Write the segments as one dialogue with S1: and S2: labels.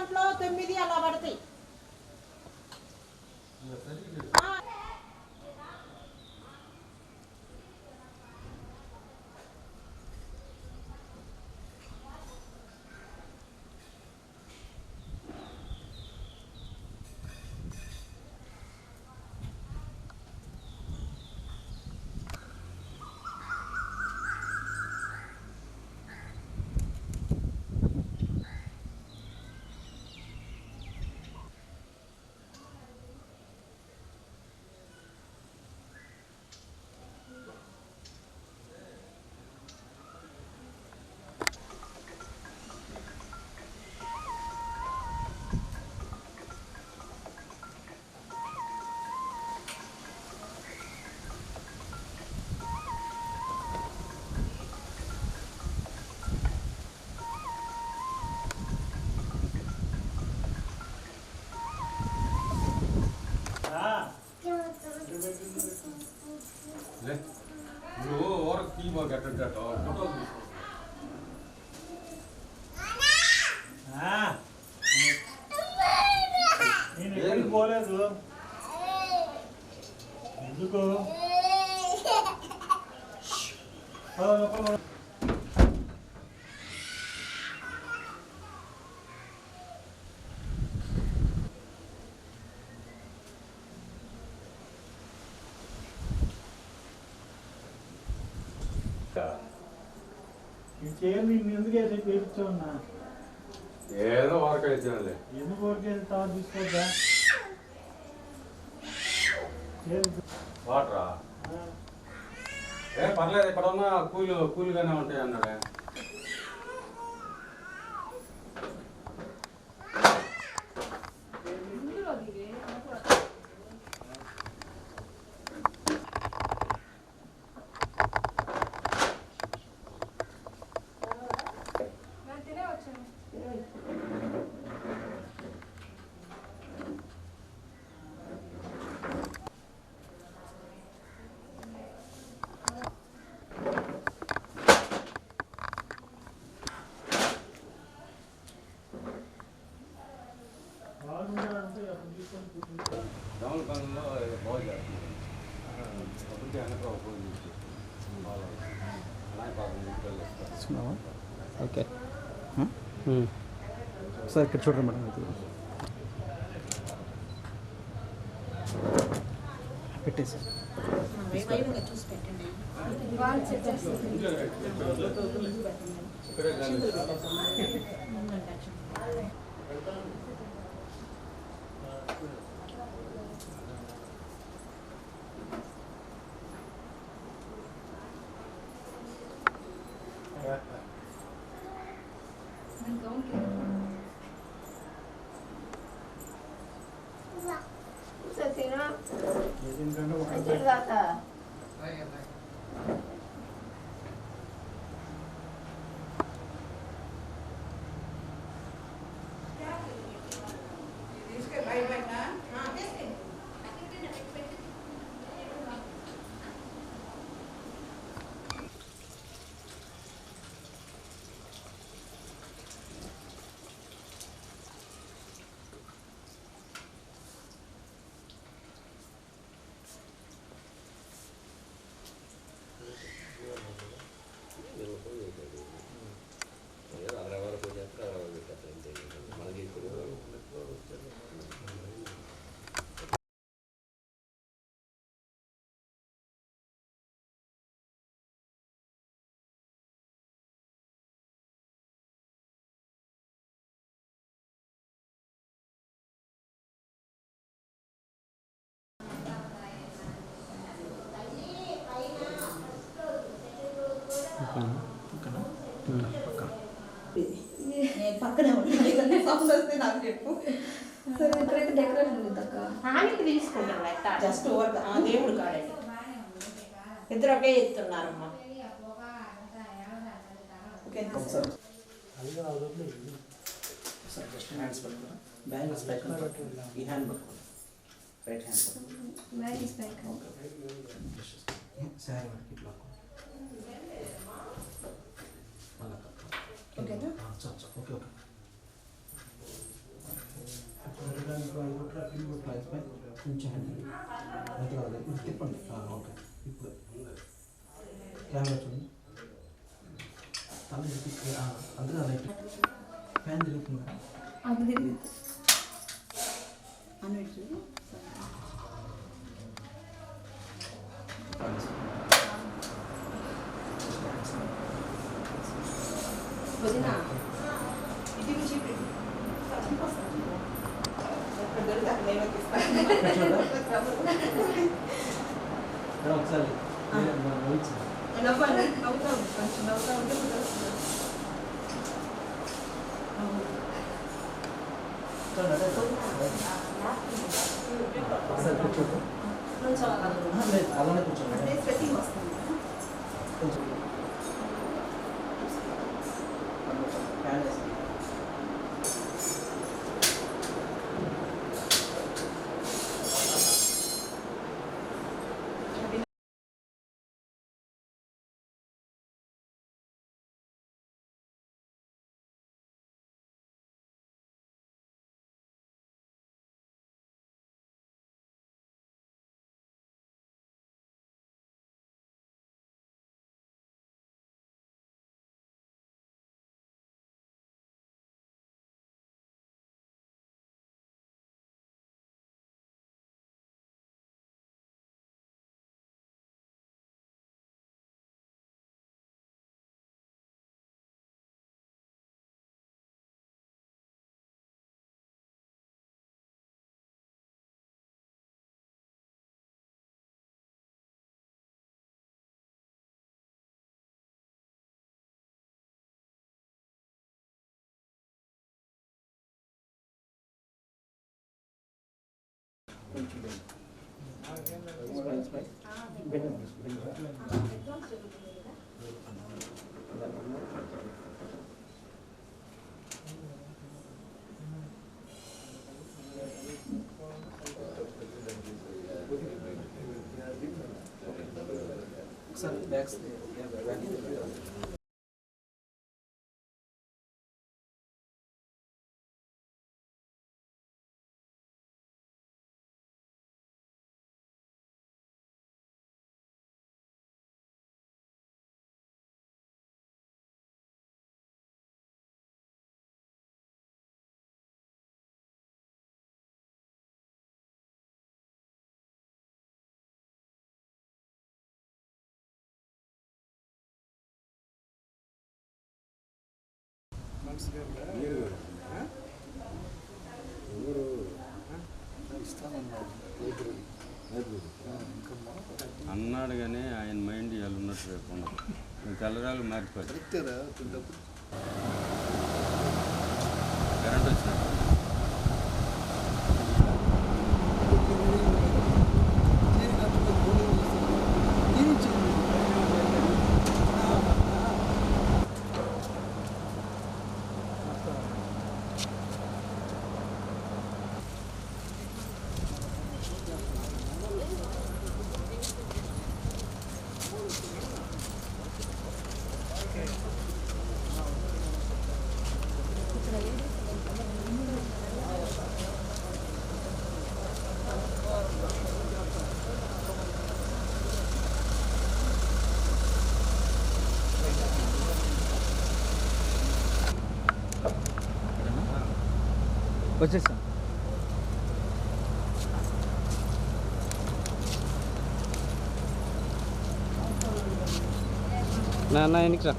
S1: దాంట్లో 9 అలా పడతాయి.
S2: నేను పోలేదు ఎందుకు ఈ చైర్ నేను ఎందుకు వేసి పేర్చున్నా
S3: ఏదో వరకు వేసానులే.
S2: ఎందుకు ఊరికేసి తర్వాత తీసుకోవద్దా
S3: వాటరా పర్లేదు ఇక్కడ ఉన్న కూల్గానే ఉంటాయి అన్నాడే. డౌన్ పనుల్లో బాగా చేస్తుంది. అప్పటికే వెనక ఉపయోగించి అలాగే పాపం
S4: ఓకే సార్ ఇక్కడ చూడండి మేడం పెట్టేసి
S1: పక్కనే ఉంటాయి సౌండ్ వస్తే నాకు చెప్పు. జస్ట్ ఓవర్ దేవుడు కాడండి. ఇద్దరు ఒకే ఎత్తున్నారమ్మా.
S4: బ్యాంగిల్స్ బ్యాక్ ఈ హ్యాండ్ పట్టుకోండి right hand
S5: bangles back
S4: sorry వరకు ఇట్లా
S5: ఓకేనా
S4: ఓకే ఓకే కొంచెం అది కాదు ఇది తిప్పండి ఓకే ఇప్పుడు కెమెరా చూడండి తల తిప్పి అందులో లైట్ ఫ్యాన్ తిరుగుతుందా
S1: అది తిరిగి అన్నట్టు వదినా ఇది నుంచి
S4: ఒకసారి
S1: నవ్వాలి నవ్వుతాం కొంచెం నవ్వుతా ఉంటే
S4: అలానే కూర్చోండి
S1: స్వెట్టింగ్ వస్తుంది
S4: కొంచెం ఫ్యాన్ వేస్తాను ఒకసారి బ్యాక్స్
S3: అన్నాడు కానీ ఆయన మైండ్ ఇలా ఉన్నట్టు రేపు ఉండదు తెల్లరాలు మారిపోయి కరెంట్ వచ్చినట్టు
S5: వచ్చేసాం నా ఎన్నికి రా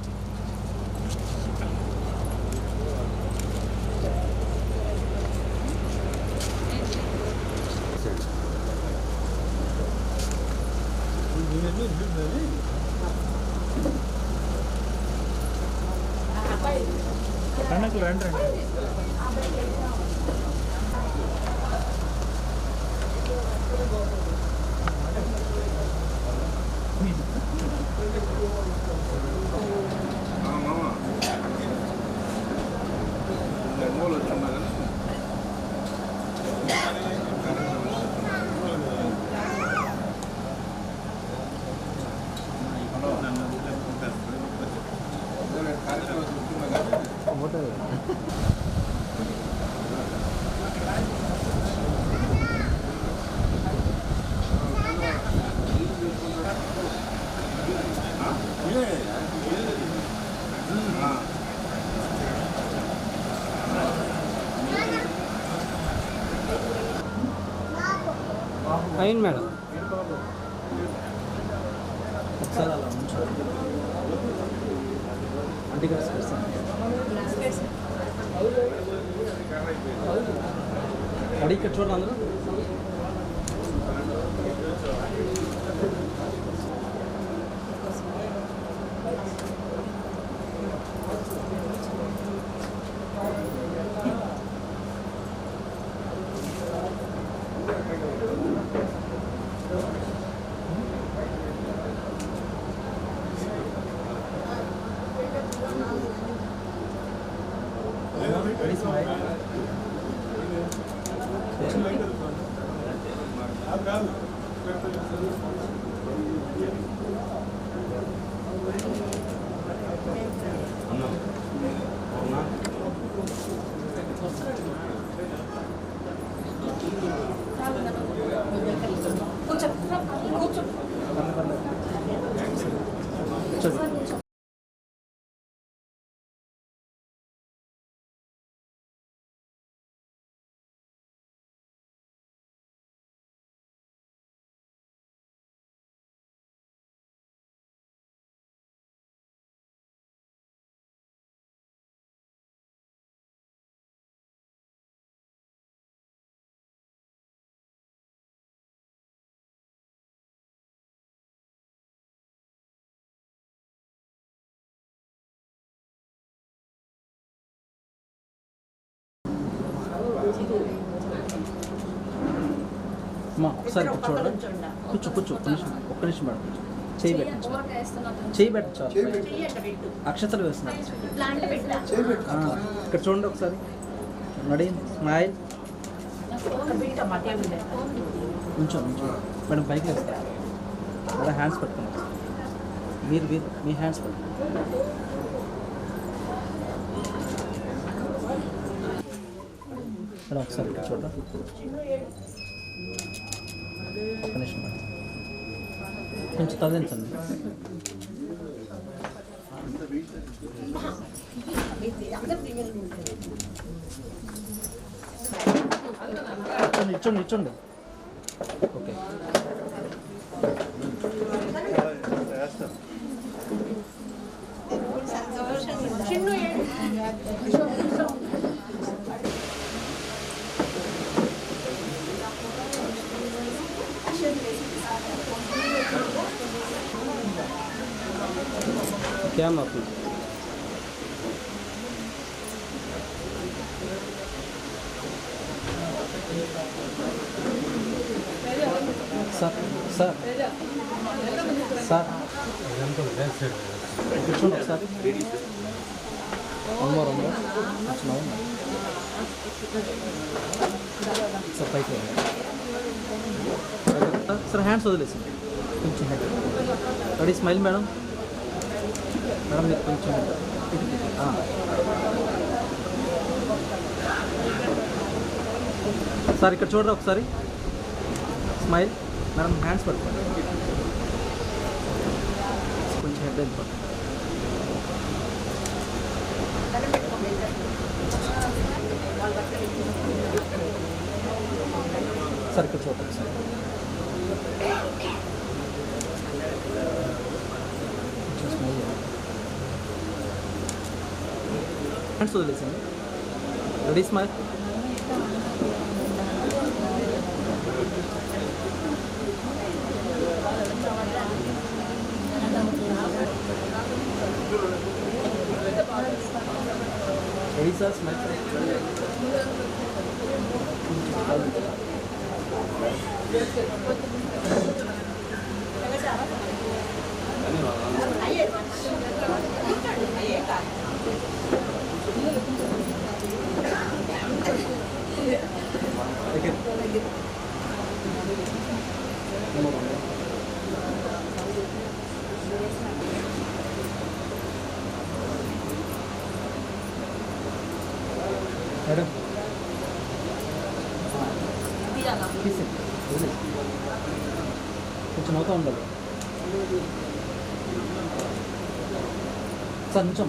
S2: రండి రండి
S5: అయింది మేడం.
S4: ఒకసారి అలా ఉంచాలి. అంటే అడి ఇక్కడ చూడండి అందరూ. అమ్మా ఒకసారి ఇక్కడ చూడండి. కూర్చో కూర్చో ఒక్క నిమిషం మేడం. చేయి పెట్టించు. చేయి పెట్టించు. అక్షతలు వేస్తున్నారు. ఇక్కడ చూడండి ఒకసారి. నడి స్మైల్. కొంచెం మేడం పైకి వేస్తారు మేడం. హ్యాండ్స్ పట్టుకున్నారు. మీరు మీ హ్యాండ్స్ పట్టుకున్నారు. మేడం ఒకసారి ఇక్కడ చూడండి. ఒక్క నిమిషం మేడం. కొంచెం తదించండి. ఇచ్చండి. ఓకే. क्या माफी सर सर सर కూర్చోండి ఒకసారి. సార్ పైకి సార్. హ్యాండ్స్ వదిలేసింది. కొంచెం head. Ready smile madam. Madam మీరు కొంచెం సార్ ఇక్కడ చూడరా ఒకసారి. Smile madam. హ్యాండ్స్ పట్టుకోండి. కొంచెం హెడ్ వెళ్ళిపోండి. సార్ ఇక్కడ చూడండి సార్. స్మైల్ హ్యాండ్స్ వదిలేసింది. Ready smile. Ready sir. Smile. Madam కొంచెం అవుతూ ఉండాలి సార్. కొంచెం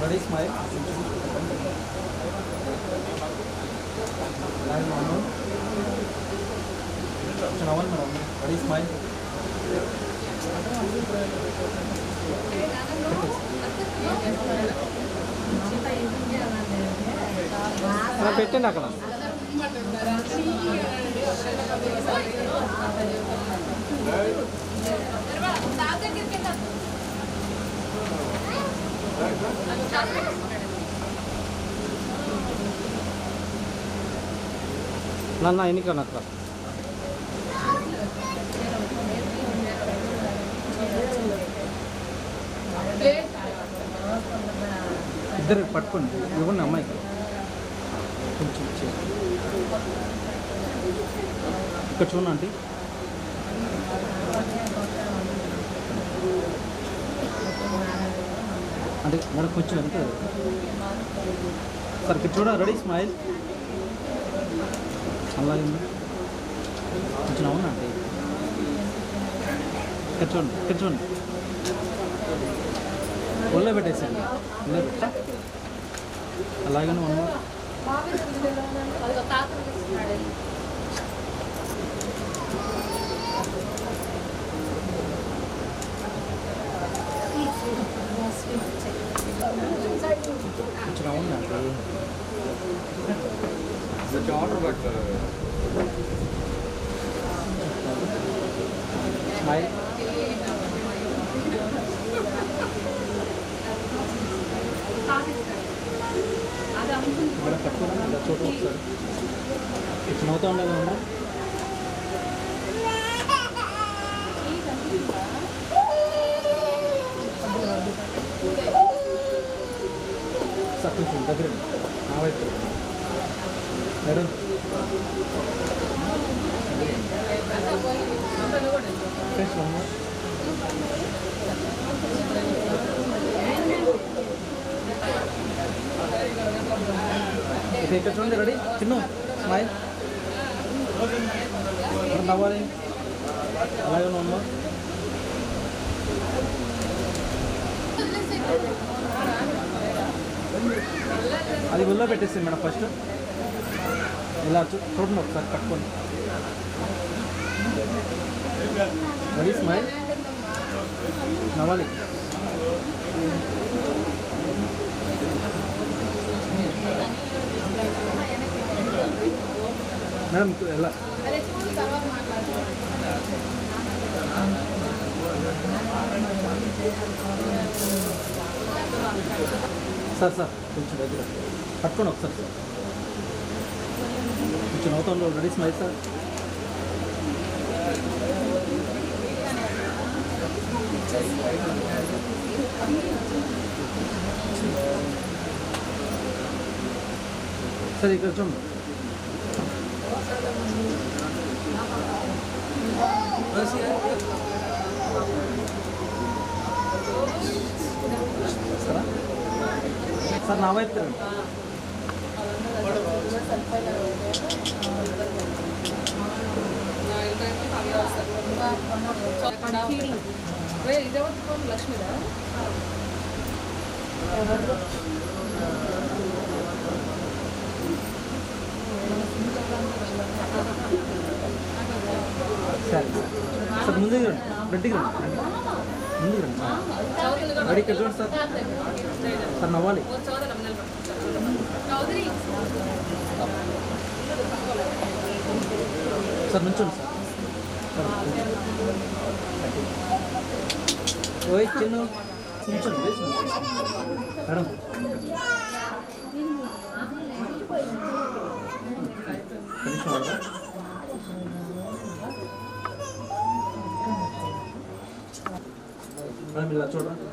S4: Ready, smile. Line normal. Normal, madam. Ready, smile.
S5: పెట్టండి అక్కడ. నాన్న ఎన్నికన్నా అక్కడ. ఇద్దరు పట్టుకోండి, ఇవ్వండి అమ్మాయికి కొంచెం ఇక్కడ చూడండి ఆంటీ. అంటే మనకు కొంచెం అంటే సార్ ఇక్కడ చూడ. Ready, smile. అలాగే కొంచెం అవునా అంటే ఇక్కడ చూడండి, ఇక్కడ చూడండి. ఒళ్ళో పెట్టేసండి, ఒళ్ళో పెట్టా. అలాగే మనం కొంచెం అవునండి.
S3: ఆర్డర్ పెట్టారు.
S4: స్మైల్. ఇక్కడ పట్టుకోండి, ఇలా చూడండి ఒకసారి. కొంచెం నవ్వుతూ ఉండాలి అమ్మా.
S5: సార్ కొంచెం దగ్గర నా వైపు మేడం ఫ్రెష్ అమ్మా ఇక్కడ చూడండి రెడీ చిన్న స్మైల్ నవ్వాలి అలాగే ఉన్నా అది ఒళ్ళో పెట్టేసి మేడం ఫస్ట్ ఇలా చూడండి ఒకసారి పట్టుకోండి రెడీ స్మైల్ నవ్వాలి మేడం ఎలా సార్ సార్ కొంచెం దగ్గర పట్టుకోండి ఒకసారి సార్ కొంచెం నవ్వుతాను రెడీ స్మైల్ సార్ సార్ ఇక్కడ చూడండి సార్ నా వైపు తిరండి
S6: లక్ష్మిదా
S5: సరే సార్ ముందుకు రండి రెడ్డికి రండి ముందుకు రండి రెడీ ఇక్కడ చూడండి సార్ సార్ నవ్వాలి సార్ నుంచోండి సార్ ఓయ్ చిన్న నుంచోండి మేడం మేడం ఇలా చూడండి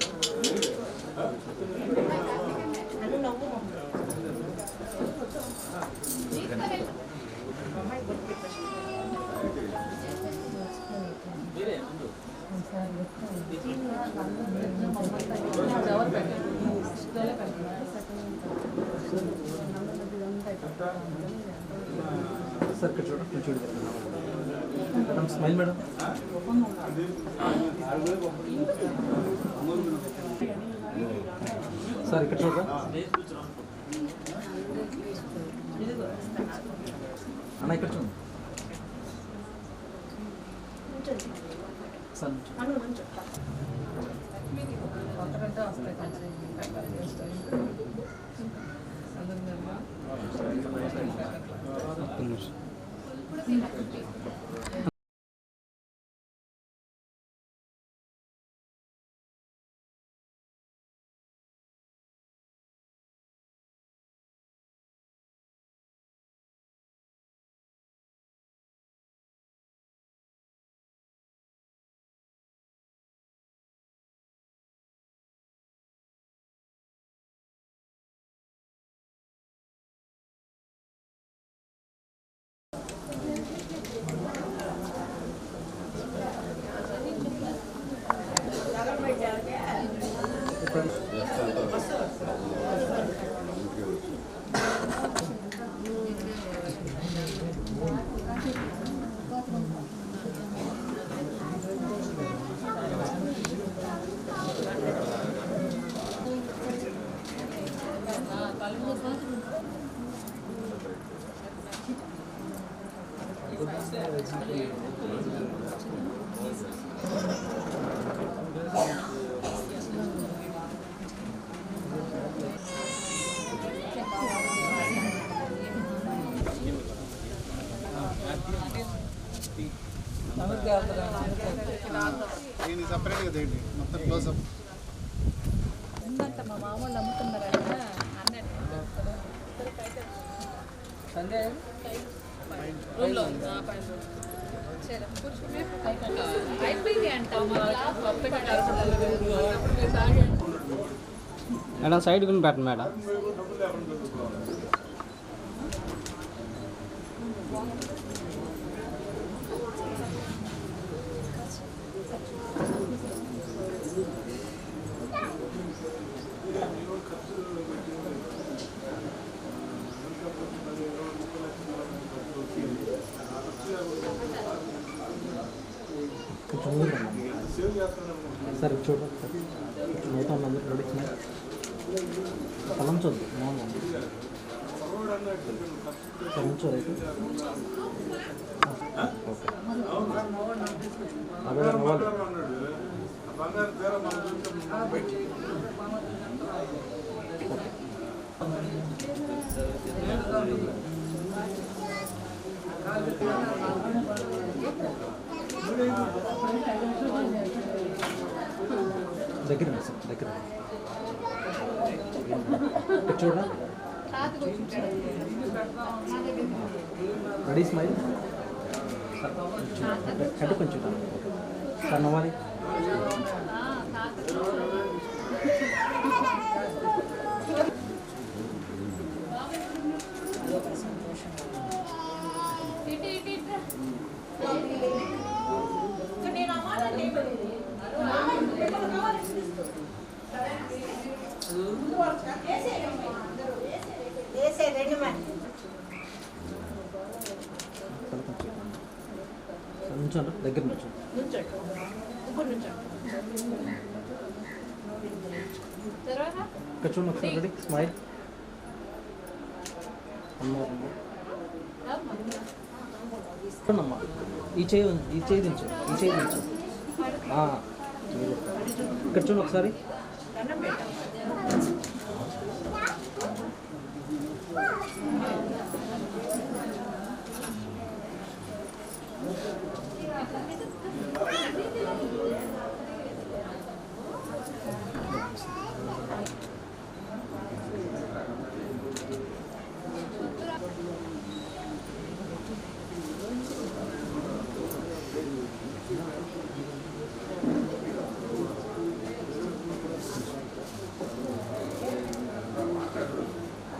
S5: సార్ ఇక్కడ చూడండి కొంచెం మేడం స్మైల్ మేడం సార్ ఇక్కడ చూడరా అన్న ఇక్కడ చూడండి సార్
S7: దీన్ని సపరేట్గా తీయండి మొత్తం క్లోజప్
S6: ఉందంట మా మామూలు అమ్ముతున్నారంట
S4: సండే
S6: రూమ్లో ఉంది అయిపోయింది అంట
S4: మేడం సైడ్ కొని పెట్టండి మేడం.
S5: సార్ చూడండి సార్ మిగతా అందరూ నడుస్తున్నాయి పొలం చూద్దాం మామూలు సార్ ఉంచోరు అయితే ఓకే 60,000 దగ్గర సార్ దగ్గర చూడ రెడీ స్మైల్ హెడ్ కొంచెం సార్ నవ్వాలి నుంచోండి దగ్గర నుంచోండి ఇక్కడ చూడండి ఒకసారి రెడీ స్మైల్ చూడమ్మా ఈ చేయి దించు ఇక్కడ చూడండి ఒకసారి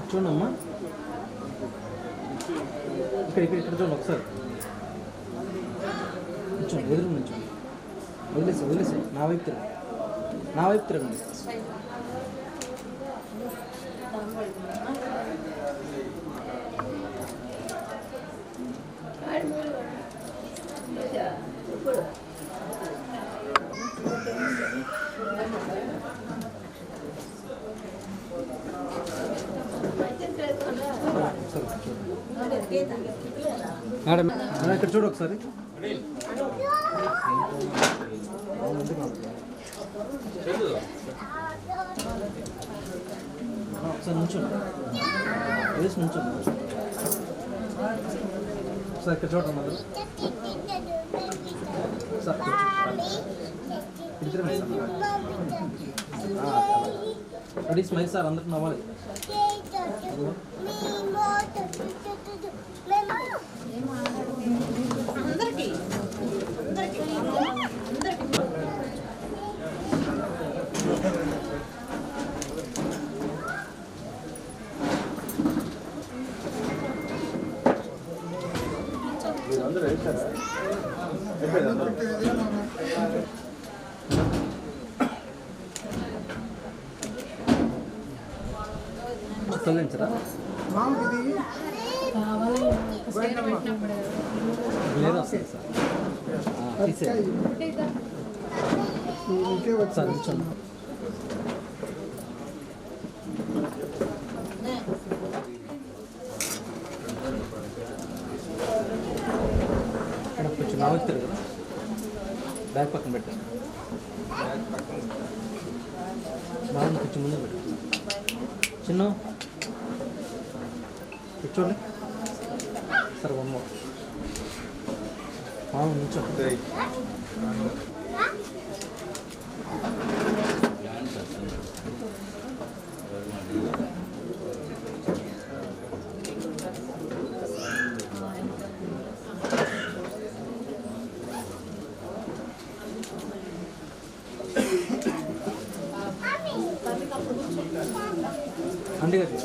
S5: చూడమ్మా ఇక్కడ చూడండి ఒకసారి కూర్చోండి ఎదురు నుంచోండి వదిలేసి నా వైపు తిరగండి మేడం ఇక్కడ చూడు ఒకసారి ఒకసారి నుంచోండి వేసి నుంచోండి ఒకసారి ఇక్కడ చూడండి మొదలు సార్ రెడీ స్మైల్ సార్ అందరికి నవ్వాలి చదివించరా లేదు వస్తుంది సార్ తీసేయండి సార్ కూర్చోండి ఇక్కడ కొంచెం నవ్వుతారు కదా బ్యాగ్ పక్కన పెట్టండి బాగా కొంచెం ముందు పెట్టండి చిన్న కూర్చోండి సార్ వన్ మోర్ నుంచోండి అంటే కదా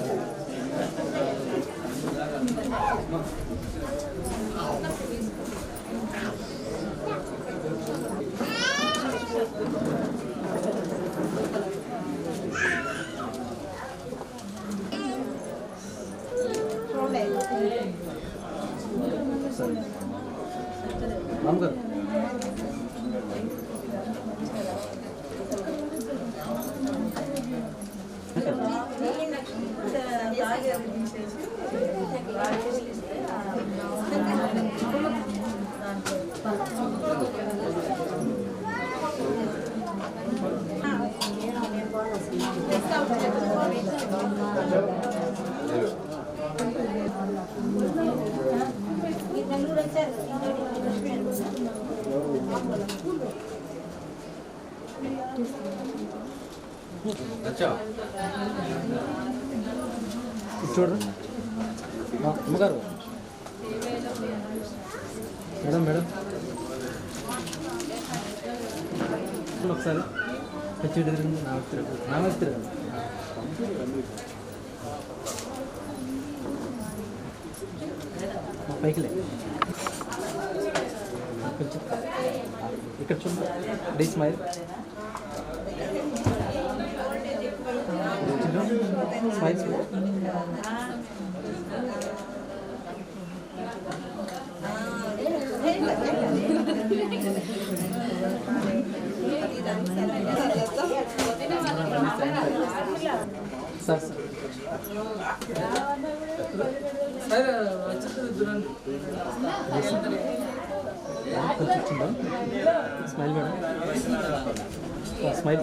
S5: రామ్గారు చూడండి అమ్మగారు మేడం మేడం ఒకసారి హెచ్డి తిరిగింది నామే తిరగండి పైకి లే కొంచెం ఇక్కడ చూడండి డీ స్మైల్ స్మైల్ సార్ కొంచెం వచ్చిందా స్మైల్ మేడం స్మైల్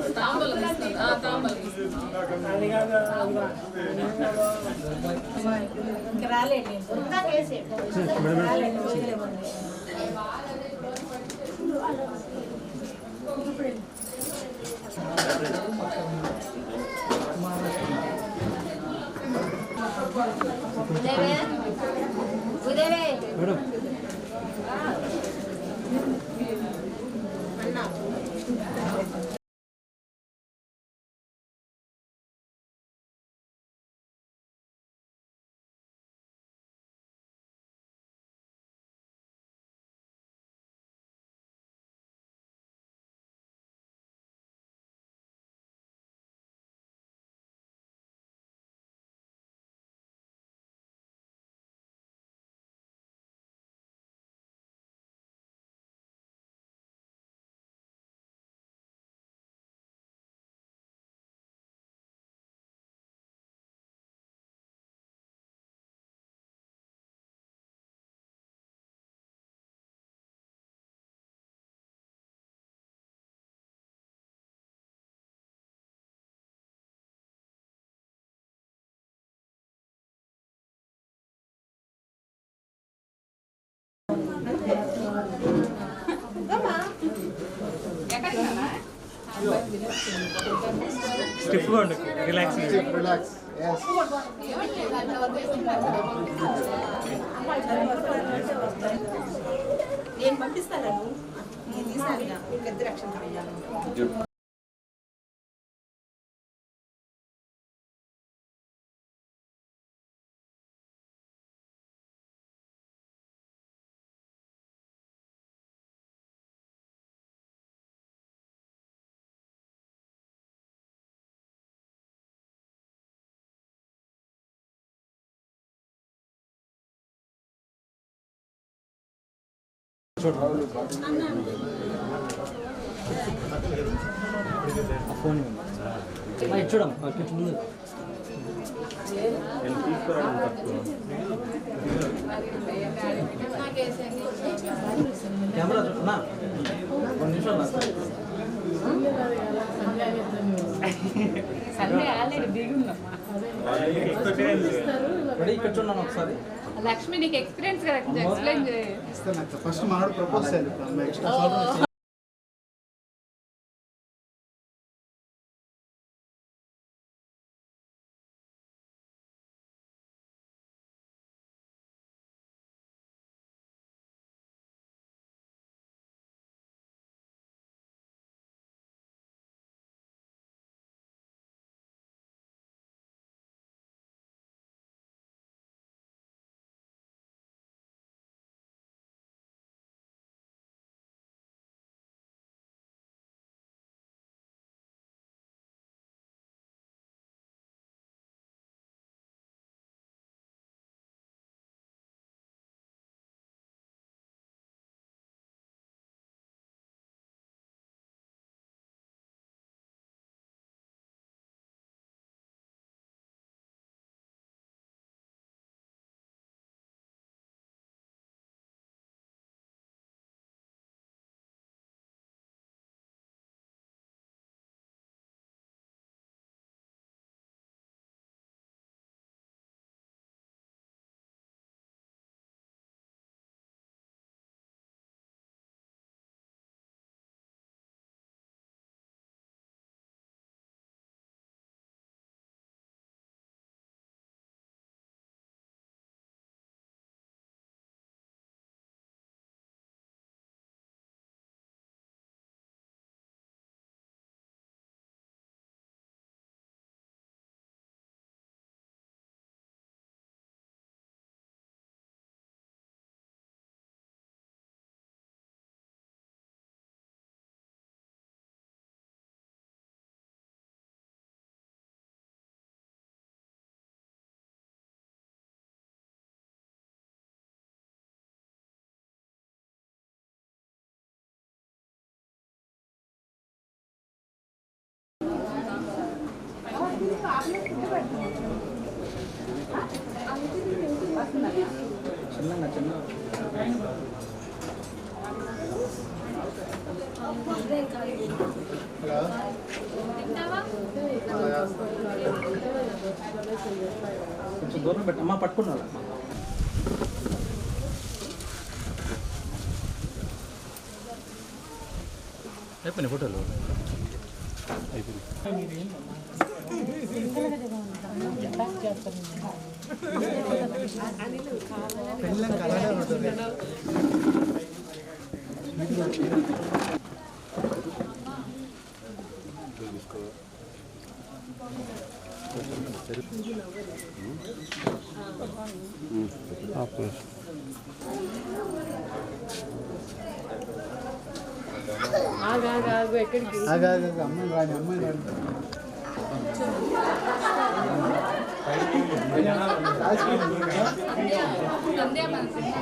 S5: మేడం
S2: స్టిఫ్గా ఉండు రిలాక్స్
S7: రిలాక్స్ ఎస్
S1: నేను పంపిస్తాను నేను తీసాను మీకు ఇద్దరు రక్షణ
S5: చూడండి ఫోన్ చూడమ్మా కొంచెం ముందు కెమెరా చూడన్నా 2 నిమిషాలు రెడీ ఇక్కడ చూడన్నాను ఒకసారి
S6: లక్ష్మి నీకు ఎక్స్పీరియన్స్ కదా ఎక్స్ప్లెయిన్ చేయి
S7: ఫస్ట్ మనోడు ప్రపోజ్ చేయాలి ఎక్స్ట్రా
S4: చిన్నగా చిన్న
S7: హలో
S6: తింటావా?
S4: కొంచెం దూరం పెట్టి అమ్మ పట్టుకున్నాడు.
S2: అయిపోయినాయి ఫోటోలు అయిపోయింది.
S7: పెళ్ళంకి అలానే ఉంటుంది. ఆగా అమ్మాయి రాని అమ్మాయి రాని
S6: సంధ్యా మన సినిమా.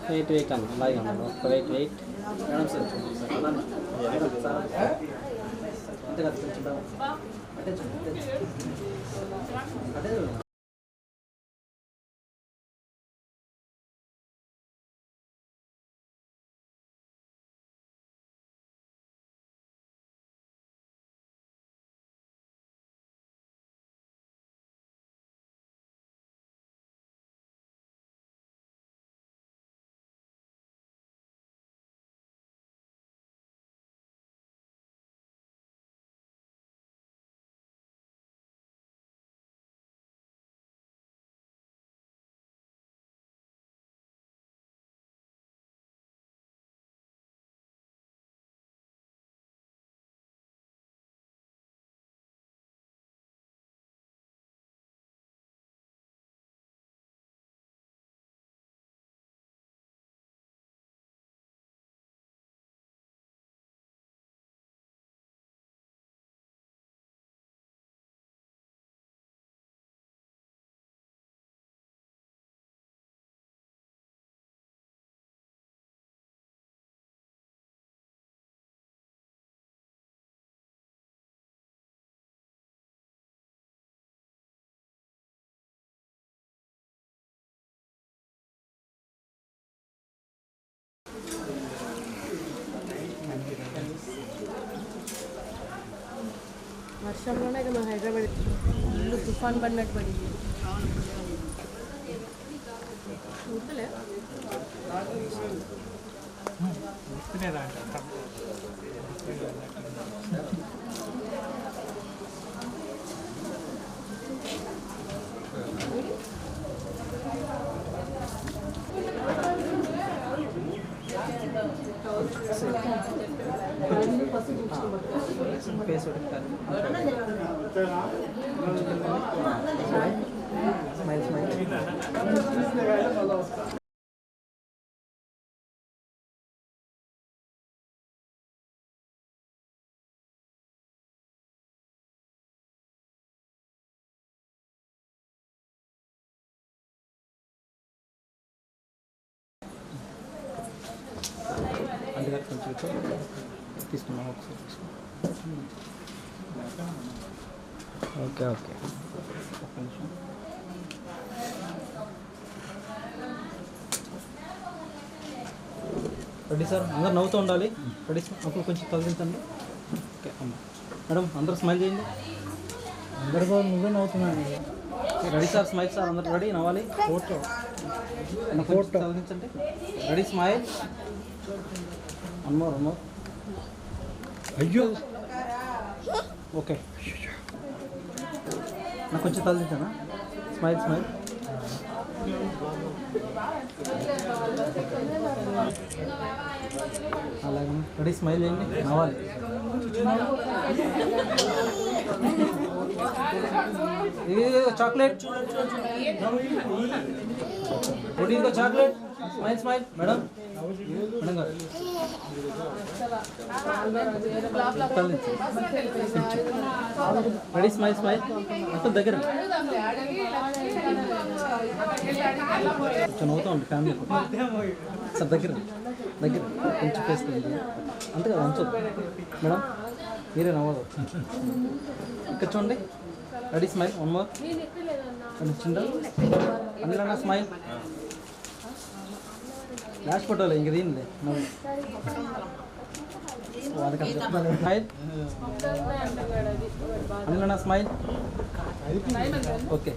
S4: వెయిట్ వెయిట్ అన్న అలాగే అన్న ఒక్క వెయిట్ వెయిట్ మేడం సార్ అంతే కదా కొంచెం
S8: వర్షంలోనే కదా హైదరాబాద్ ఇల్లు తుఫాన్ పడినట్టు పడింది. ఊర్తలే
S4: ఫేస్ ఒకటి స్మైల్ స్మైల్. అందుకని కొంచెం తీసుకున్నాం ఒకసారి. ఓకే ఓకే ఒక్క నిమిషం. రెడీ సార్, అందరు నవ్వుతూ ఉండాలి. రెడీ సార్, అప్పుడు కొంచెం తగ్గించండి. ఓకే అమ్మ మేడం, అందరూ స్మైల్ చేయండి.
S7: అందరు బాబు నువ్వే నవ్వుతున్నాను.
S4: రెడీ సార్, స్మైల్ సార్, అందరూ రెడీ నవ్వాలి.
S7: ఫోటో
S4: ఫోటో తగ్గించండి. Ready smile. అమ్మో అమ్మో.
S7: అయ్యో
S4: ఓకే, నాకు కొంచెం తగ్గించానా? Smile smile. అలాగే రెడీ స్మైల్ చేయండి, నవ్వాలి. ఇది చాక్లెట్, ప్రోటీన్తో chocolate. Smile smile. Madam madam గారు రెడీ స్మైల్ స్మైల్. మొత్తం దగ్గర కొంచెం నవ్వుతా ఉంది ఫ్యామిలీ సార్. దగ్గర దగ్గర కొంచెం ఫేస్ అంతే కదా, ఉంచొద్దు మేడం, మీరే నవ్వదు. ఇక్కడ చూడండి. Ready smile. One more. చిన్న అందులో స్మైల్. లాస్ట్ ఫోటోలో ఇంక దీనిలే నవ్వు. వాళ్ళకి అది చెప్తాను. స్మైల్. అందులో స్మైల్. ఓకే.